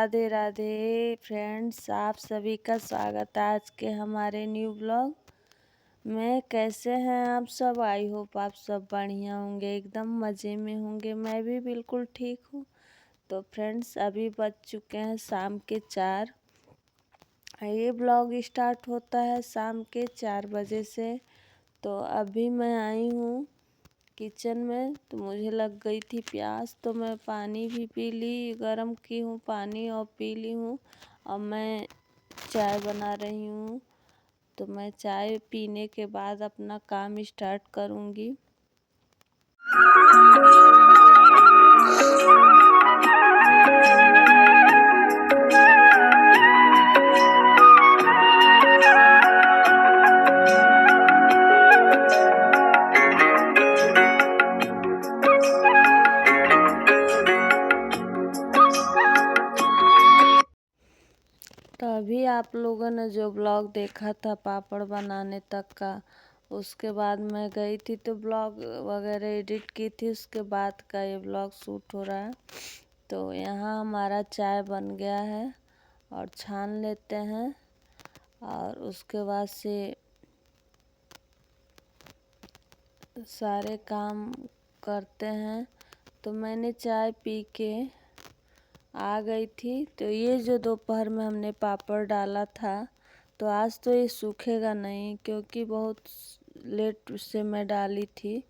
Radhe Radhe friends, आप सभी का स्वागत है आज के हमारे न्यू ब्लॉग में। कैसे हैं आप सब? आई होप आप सब बढ़िया होंगे, एकदम मज़े में होंगे। मैं भी बिल्कुल ठीक हूँ। तो फ्रेंड्स, अभी बज चुके हैं शाम के 4। ये ब्लॉग स्टार्ट होता है शाम के 4 बजे से। तो अभी मैं आई हूँ किचन में, तो मुझे लग गई थी प्यास, तो मैं पानी भी पी ली, गरम की हूँ पानी और पी ली हूँ। अब मैं चाय बना रही हूँ, तो मैं चाय पीने के बाद अपना काम स्टार्ट करूँगी। तो अभी आप लोगों ने जो ब्लॉग देखा था पापड़ बनाने तक का, उसके बाद मैं गई थी तो ब्लॉग वगैरह एडिट की थी, उसके बाद का ये ब्लॉग शूट हो रहा है। तो यहाँ हमारा चाय बन गया है और छान लेते हैं और उसके बाद से सारे काम करते हैं। तो मैंने चाय पी के आ गई थी। तो ये जो दोपहर में हमने पापड़ डाला था, तो आज तो ये सूखेगा नहीं, क्योंकि बहुत लेट से मैं डाली थी।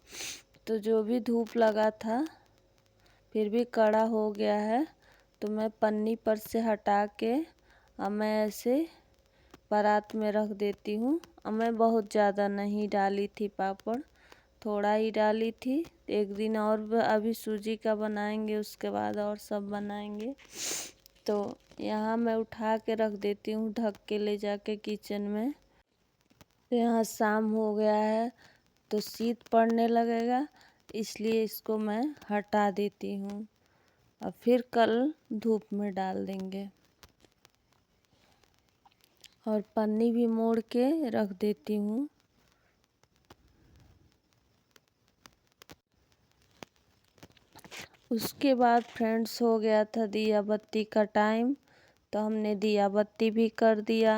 तो जो भी धूप लगा था फिर भी कड़ा हो गया है, तो मैं पन्नी पर से हटा के अब मैं ऐसे परात में रख देती हूँ। अब मैं बहुत ज़्यादा नहीं डाली थी पापड़, थोड़ा ही डाली थी। एक दिन और अभी सूजी का बनाएंगे, उसके बाद और सब बनाएंगे। तो यहाँ मैं उठा के रख देती हूँ ढक के ले जाके किचन में। तो यहाँ शाम हो गया है तो शीत पड़ने लगेगा, इसलिए इसको मैं हटा देती हूँ और फिर कल धूप में डाल देंगे। और पन्नी भी मोड़ के रख देती हूँ। उसके बाद फ्रेंड्स हो गया था दिया बत्ती का टाइम, तो हमने दिया बत्ती भी कर दिया।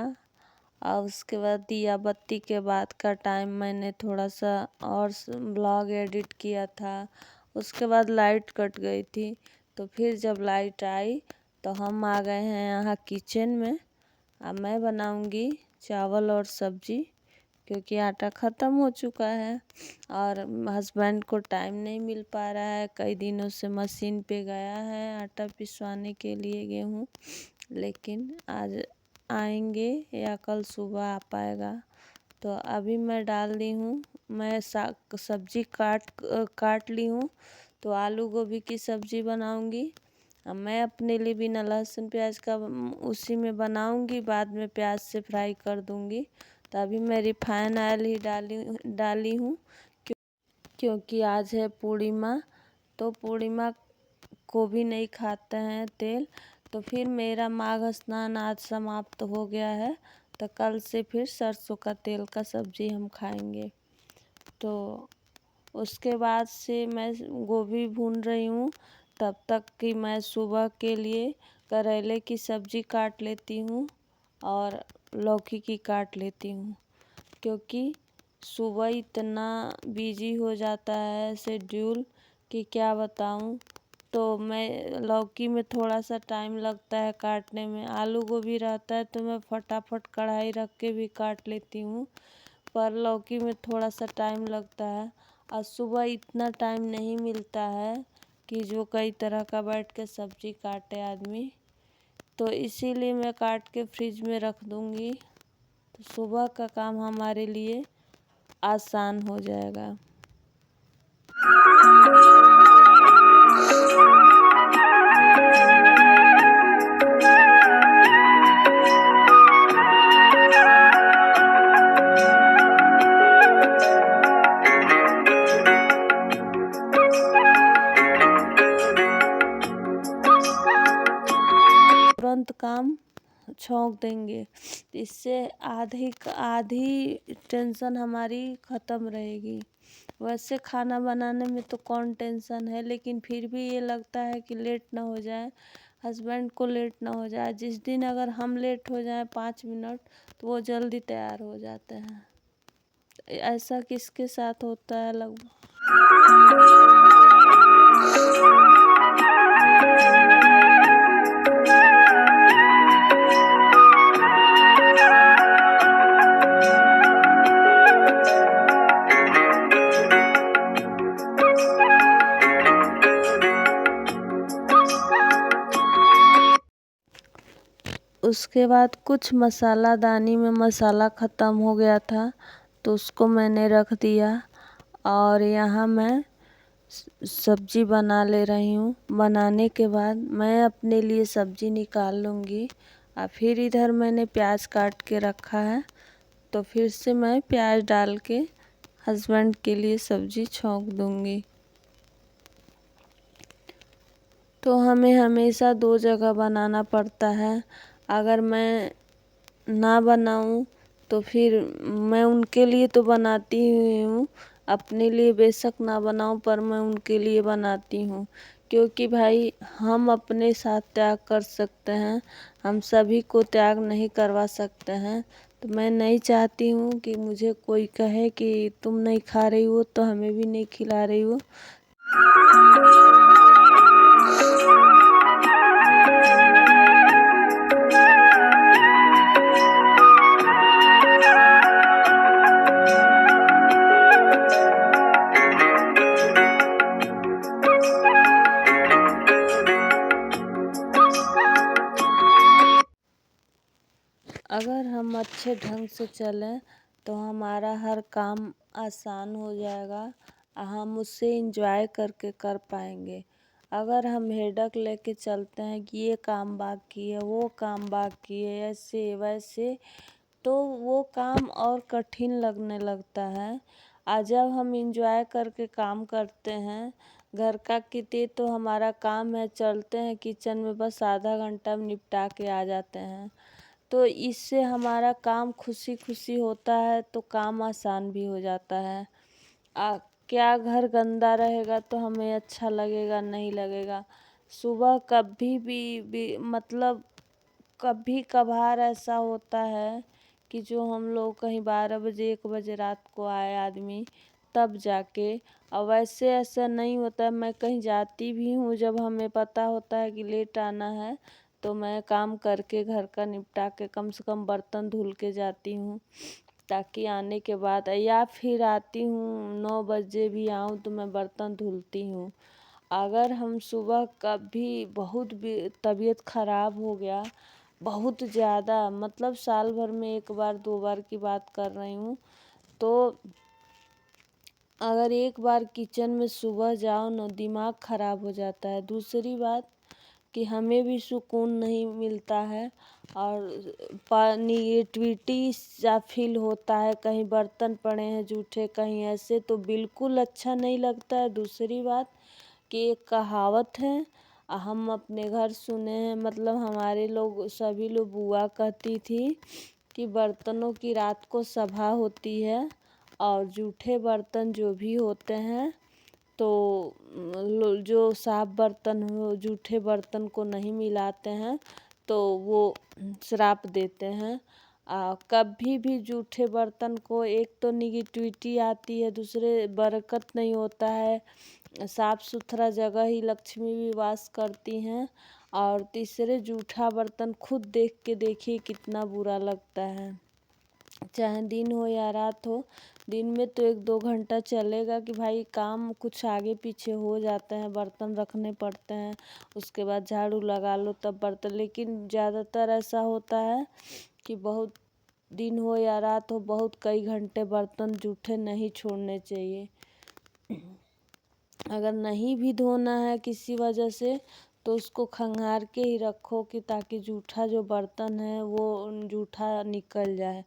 और उसके बाद दिया बत्ती के बाद का टाइम मैंने थोड़ा सा और ब्लॉग एडिट किया था। उसके बाद लाइट कट गई थी, तो फिर जब लाइट आई तो हम आ गए हैं यहाँ किचन में। अब मैं बनाऊंगी चावल और सब्जी, क्योंकि आटा ख़त्म हो चुका है और हस्बैंड को टाइम नहीं मिल पा रहा है। कई दिनों से मशीन पे गया है आटा पिसवाने के लिए गेहूँ, लेकिन आज आएंगे या कल सुबह आ पाएगा। तो अभी मैं डाल दी हूँ, मैं सब्जी काट ली हूँ। तो आलू गोभी की सब्ज़ी बनाऊंगी। अब मैं अपने लिए बिना लहसुन प्याज का उसी में बनाऊंगी, बाद में प्याज से फ्राई कर दूंगी। तो अभी मैं रिफाइन ऑयल ही डाली हूँ, क्योंकि आज है पूर्णिमा, तो पूर्णिमा को भी नहीं खाते हैं तेल। तो फिर मेरा माघ स्नान आज समाप्त हो गया है, तो कल से फिर सरसों का तेल का सब्ज़ी हम खाएंगे। तो उसके बाद से मैं गोभी भून रही हूँ, तब तक कि मैं सुबह के लिए करेले की सब्ज़ी काट लेती हूँ और लौकी की काट लेती हूँ, क्योंकि सुबह इतना बिजी हो जाता है शेड्यूल कि क्या बताऊँ। तो मैं लौकी में थोड़ा सा टाइम लगता है काटने में, आलू गोभी रहता है तो मैं फटाफट कढ़ाई रख के भी काट लेती हूँ, पर लौकी में थोड़ा सा टाइम लगता है। और सुबह इतना टाइम नहीं मिलता है कि जो कई तरह का बैठ के सब्ज़ी काटे आदमी, तो इसीलिए मैं काट के फ्रिज में रख दूँगी। तो सुबह का काम हमारे लिए आसान हो जाएगा। तुरंत काम छोंक देंगे, इससे आधी टेंशन हमारी ख़त्म रहेगी। वैसे खाना बनाने में तो कौन टेंशन है, लेकिन फिर भी ये लगता है कि लेट ना हो जाए। हस्बैंड को लेट ना हो जाए। जिस दिन अगर हम लेट हो जाए 5 मिनट तो वो जल्दी तैयार हो जाते हैं। ऐसा किसके साथ होता है लगभग। उसके बाद कुछ मसालादानी में मसाला ख़त्म हो गया था तो उसको मैंने रख दिया और यहाँ मैं सब्जी बना ले रही हूँ। बनाने के बाद मैं अपने लिए सब्जी निकाल लूँगी और फिर इधर मैंने प्याज काट के रखा है तो फिर से मैं प्याज डाल के हस्बैंड के लिए सब्जी छौंक दूँगी। तो हमें हमेशा 2 जगह बनाना पड़ता है। अगर मैं ना बनाऊं तो फिर मैं उनके लिए तो बनाती ही हूँ, अपने लिए बेशक ना बनाऊं पर मैं उनके लिए बनाती हूँ। क्योंकि भाई हम अपने साथ त्याग कर सकते हैं, हम सभी को त्याग नहीं करवा सकते हैं। तो मैं नहीं चाहती हूँ कि मुझे कोई कहे कि तुम नहीं खा रही हो तो हमें भी नहीं खिला रही हो। अगर हम अच्छे ढंग से चलें तो हमारा हर काम आसान हो जाएगा और हम उससे एंजॉय करके कर पाएंगे। अगर हम हेडक लेके चलते हैं कि ये काम बाकी है, वो काम बाकी है, ऐसे वैसे, तो वो काम और कठिन लगने लगता है। और जब हम एंजॉय करके काम करते हैं, घर का किते तो हमारा काम है, चलते हैं किचन में बस आधा घंटा में निपटा के आ जाते हैं। तो इससे हमारा काम खुशी खुशी होता है तो काम आसान भी हो जाता है। क्या घर गंदा रहेगा तो हमें अच्छा लगेगा, नहीं लगेगा। सुबह कभी भी मतलब कभी कभार ऐसा होता है कि जो हम लोग कहीं 12 बजे 1 बजे रात को आए आदमी तब जाके, और वैसे ऐसा नहीं होता है। मैं कहीं जाती भी हूँ जब हमें पता होता है कि लेट आना है तो मैं काम करके घर का निपटा के कम से कम बर्तन धुल के जाती हूँ ताकि आने के बाद, या फिर आती हूँ 9 बजे भी आऊँ तो मैं बर्तन धुलती हूँ। अगर हम सुबह कभी बहुत भी तबीयत ख़राब हो गया बहुत ज़्यादा, मतलब साल भर में 1 बार 2 बार की बात कर रही हूँ, तो अगर 1 बार किचन में सुबह जाओ ना दिमाग ख़राब हो जाता है। दूसरी बात कि हमें भी सुकून नहीं मिलता है और निगेटिविटी सा फील होता है, कहीं बर्तन पड़े हैं जूठे, कहीं ऐसे, तो बिल्कुल अच्छा नहीं लगता है। दूसरी बात कि एक कहावत है, हम अपने घर सुने हैं, मतलब हमारे लोग सभी लोग बुआ कहती थी कि बर्तनों की रात को सभा होती है और जूठे बर्तन जो भी होते हैं तो जो साफ बर्तन हो जूठे बर्तन को नहीं मिलाते हैं तो वो श्राप देते हैं। कभी भी जूठे बर्तन को, एक तो निगेटिविटी आती है, दूसरे बरकत नहीं होता है, साफ सुथरा जगह ही लक्ष्मी भी वास करती हैं, और तीसरे जूठा बर्तन खुद देख के देखिए कितना बुरा लगता है। चाहे दिन हो या रात हो, दिन में तो 1-2 घंटा चलेगा कि भाई काम कुछ आगे पीछे हो जाते हैं, बर्तन रखने पड़ते हैं, उसके बाद झाड़ू लगा लो तब बर्तन। लेकिन ज़्यादातर ऐसा होता है कि बहुत दिन हो या रात हो, बहुत कई घंटे बर्तन जूठे नहीं छोड़ने चाहिए। अगर नहीं भी धोना है किसी वजह से तो उसको खंगार के ही रखो कि ताकि जूठा जो बर्तन है वो जूठा निकल जाए।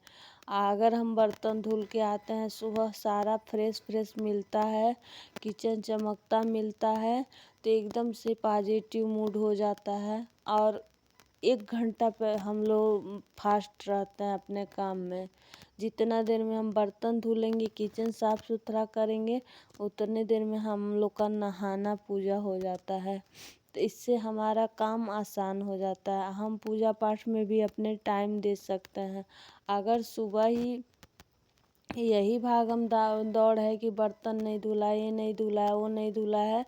अगर हम बर्तन धुल के आते हैं सुबह, सारा फ्रेश फ्रेश मिलता है, किचन चमकता मिलता है, तो एकदम से पॉजिटिव मूड हो जाता है और 1 घंटा पे हम लोग फास्ट रहते हैं अपने काम में। जितना देर में हम बर्तन धुलेंगे, किचन साफ सुथरा करेंगे, उतने देर में हम लोग का नहाना पूजा हो जाता है। तो इससे हमारा काम आसान हो जाता है। हम पूजा पाठ में भी अपने टाइम दे सकते हैं। अगर सुबह ही यही भागम दौड़ है कि बर्तन नहीं धुला, ये नहीं धुला है, वो नहीं धुला है,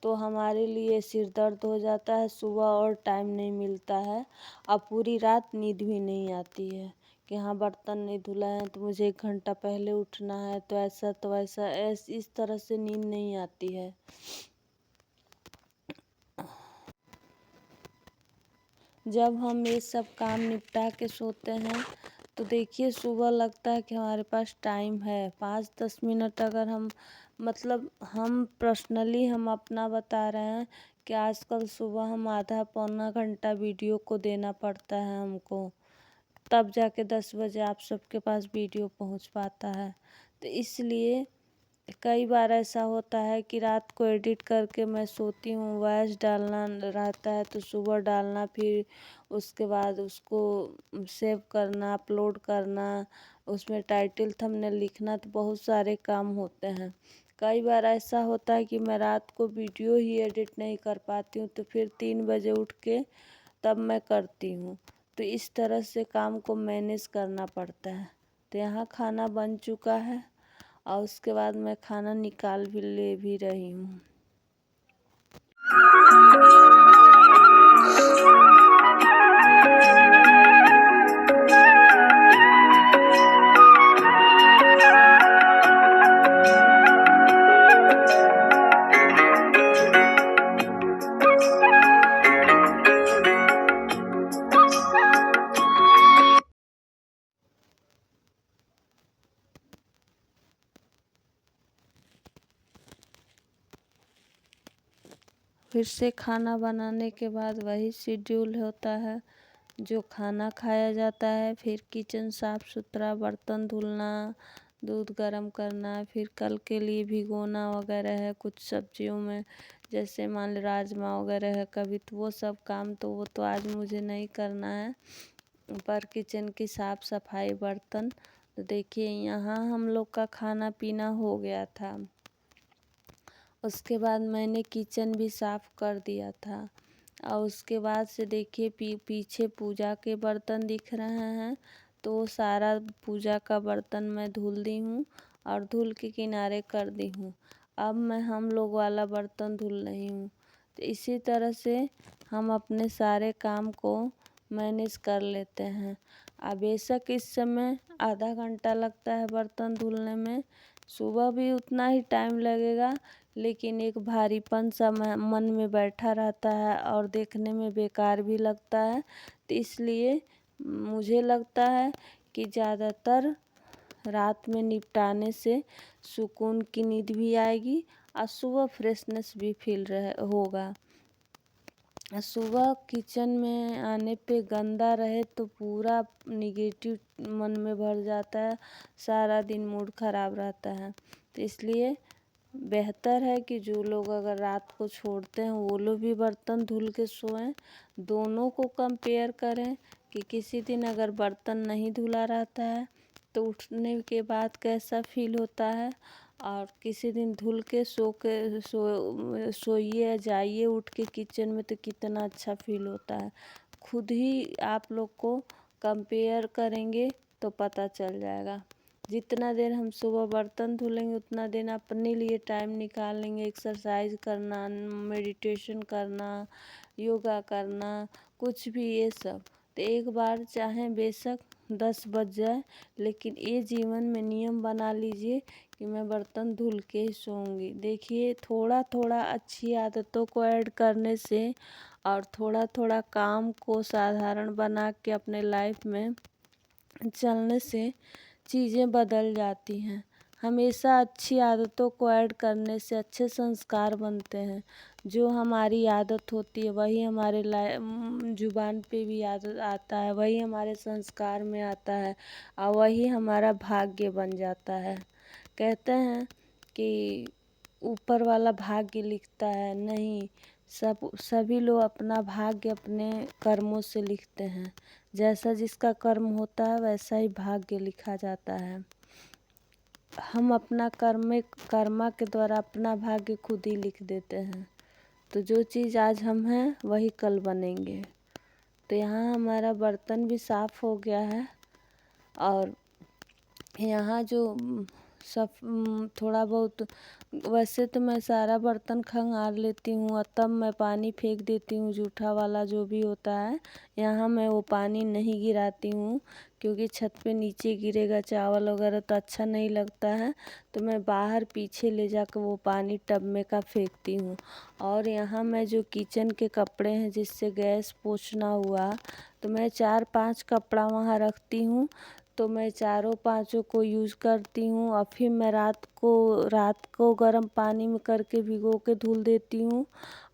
तो हमारे लिए सिर दर्द हो जाता है, सुबह और टाइम नहीं मिलता है और पूरी रात नींद भी नहीं आती है कि हाँ बर्तन नहीं धुला है तो मुझे 1 घंटा पहले उठना है, तो ऐसा तो वैसा, इस तरह से नींद नहीं आती है। जब हम ये सब काम निपटा के सोते हैं तो देखिए सुबह लगता है कि हमारे पास टाइम है। 5-10 मिनट अगर हम पर्सनली हम अपना बता रहे हैं कि आजकल सुबह हम आधा पौना घंटा वीडियो को देना पड़ता है हमको, तब जाके 10 बजे आप सबके पास वीडियो पहुंच पाता है। तो इसलिए कई बार ऐसा होता है कि रात को एडिट करके मैं सोती हूँ, वॉइस डालना रहता है तो सुबह डालना, फिर उसके बाद उसको सेव करना, अपलोड करना, उसमें टाइटल थंबनेल लिखना, तो बहुत सारे काम होते हैं। कई बार ऐसा होता है कि मैं रात को वीडियो ही एडिट नहीं कर पाती हूँ, तो फिर 3 बजे उठ के तब मैं करती हूँ। तो इस तरह से काम को मैनेज करना पड़ता है। तो यहाँ खाना बन चुका है और उसके बाद मैं खाना निकाल भी ले भी रही हूँ। फिर से खाना बनाने के बाद वही शेड्यूल होता है, जो खाना खाया जाता है, फिर किचन साफ सुथरा, बर्तन धुलना, दूध गर्म करना, फिर कल के लिए भिगोना वगैरह है कुछ सब्जियों में, जैसे मान लो राजमा वगैरह है कभी, तो वो सब काम तो वो तो आज मुझे नहीं करना है। पर किचन की साफ सफाई, बर्तन, तो देखिए यहाँ हम लोग का खाना पीना हो गया था। उसके बाद मैंने किचन भी साफ़ कर दिया था और उसके बाद से देखिए पीछे पूजा के बर्तन दिख रहे हैं, तो वो सारा पूजा का बर्तन मैं धुल दी हूँ और धुल के किनारे कर दी हूँ। अब मैं हम लोग वाला बर्तन धुल रही हूँ। तो इसी तरह से हम अपने सारे काम को मैनेज कर लेते हैं। अब बेशक इस समय आधा घंटा लगता है बर्तन धुलने में, सुबह भी उतना ही टाइम लगेगा, लेकिन एक भारीपन सा मन में बैठा रहता है और देखने में बेकार भी लगता है। तो इसलिए मुझे लगता है कि ज़्यादातर रात में निपटाने से सुकून की नींद भी आएगी और सुबह फ्रेशनेस भी फील होगा। सुबह किचन में आने पे गंदा रहे तो पूरा निगेटिव मन में भर जाता है, सारा दिन मूड ख़राब रहता है। तो इसलिए बेहतर है कि जो लोग अगर रात को छोड़ते हैं वो लोग भी बर्तन धुल के सोएं। दोनों को कंपेयर करें कि किसी दिन अगर बर्तन नहीं धुला रहता है तो उठने के बाद कैसा फील होता है, और किसी दिन धुल के सोइए जाइए उठ के किचन में तो कितना अच्छा फील होता है। खुद ही आप लोग को कंपेयर करेंगे तो पता चल जाएगा। जितना देर हम सुबह बर्तन धुलेंगे उतना देर अपने लिए टाइम निकालेंगे, एक्सरसाइज करना, मेडिटेशन करना, योगा करना, कुछ भी ये सब। तो एक बार चाहे बेशक 10 बज जाए, लेकिन ये जीवन में नियम बना लीजिए कि मैं बर्तन धुल के ही सोऊंगी। देखिए थोड़ा थोड़ा अच्छी आदतों को ऐड करने से और थोड़ा थोड़ा काम को साधारण बना के अपने लाइफ में चलने से चीज़ें बदल जाती हैं। हमेशा अच्छी आदतों को ऐड करने से अच्छे संस्कार बनते हैं। जो हमारी आदत होती है वही हमारे जुबान पे भी आदत आता है, वही हमारे संस्कार में आता है और वही हमारा भाग्य बन जाता है। कहते हैं कि ऊपर वाला भाग्य लिखता है, नहीं, सभी लोग अपना भाग्य अपने कर्मों से लिखते हैं। जैसा जिसका कर्म होता है वैसा ही भाग्य लिखा जाता है। हम अपना कर्मा के द्वारा अपना भाग्य खुद ही लिख देते हैं। तो जो चीज़ आज हम हैं वही कल बनेंगे। तो यहाँ हमारा बर्तन भी साफ़ हो गया है। और यहाँ जो सब थोड़ा बहुत, वैसे तो मैं सारा बर्तन खंगाल लेती हूँ और तब मैं पानी फेंक देती हूँ, जूठा वाला जो भी होता है। यहाँ मैं वो पानी नहीं गिराती हूँ, क्योंकि छत पे नीचे गिरेगा चावल वगैरह तो अच्छा नहीं लगता है। तो मैं बाहर पीछे ले जाकर वो पानी टब में का फेंकती हूँ। और यहाँ मैं जो किचन के कपड़े हैं जिससे गैस पोंछना हुआ, तो मैं 4-5 कपड़ा वहाँ रखती हूँ। तो मैं चारों पांचों को यूज़ करती हूँ और फिर मैं रात को गर्म पानी में करके भिगो के धुल देती हूँ।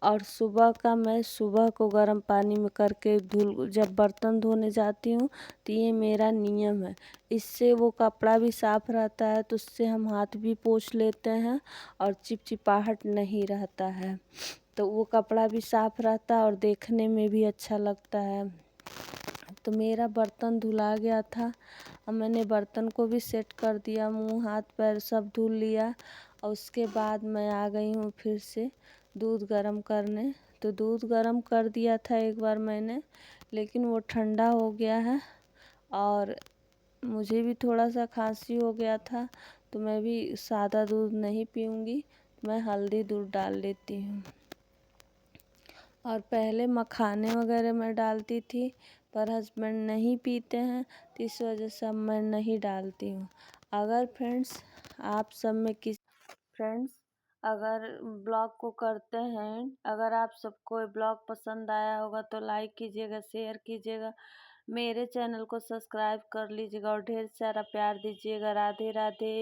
और सुबह को गर्म पानी में करके जब बर्तन धोने जाती हूँ तो ये मेरा नियम है। इससे वो कपड़ा भी साफ़ रहता है, तो उससे हम हाथ भी पोंछ लेते हैं और चिपचिपाहट नहीं रहता है। तो वो कपड़ा भी साफ़ रहता है और देखने में भी अच्छा लगता है। तो मेरा बर्तन धुला गया था और मैंने बर्तन को भी सेट कर दिया, मुंह हाथ पैर सब धुल लिया। और उसके बाद मैं आ गई हूँ फिर से दूध गर्म करने। तो दूध गर्म कर दिया था एक बार मैंने, लेकिन वो ठंडा हो गया है और मुझे भी थोड़ा सा खांसी हो गया था। तो मैं भी सादा दूध नहीं पीऊँगी, मैं हल्दी दूध डाल लेती हूँ। और पहले मखाने वगैरह मैं डालती थी, पर हस्बैंड नहीं पीते हैं, तो इस वजह से अब मैं नहीं डालती हूँ। अगर फ्रेंड्स आप सब में फ्रेंड्स अगर ब्लॉग को करते हैं, अगर आप सबको ब्लॉग पसंद आया होगा तो लाइक कीजिएगा, शेयर कीजिएगा, मेरे चैनल को सब्सक्राइब कर लीजिएगा और ढेर सारा प्यार दीजिएगा। राधे राधे।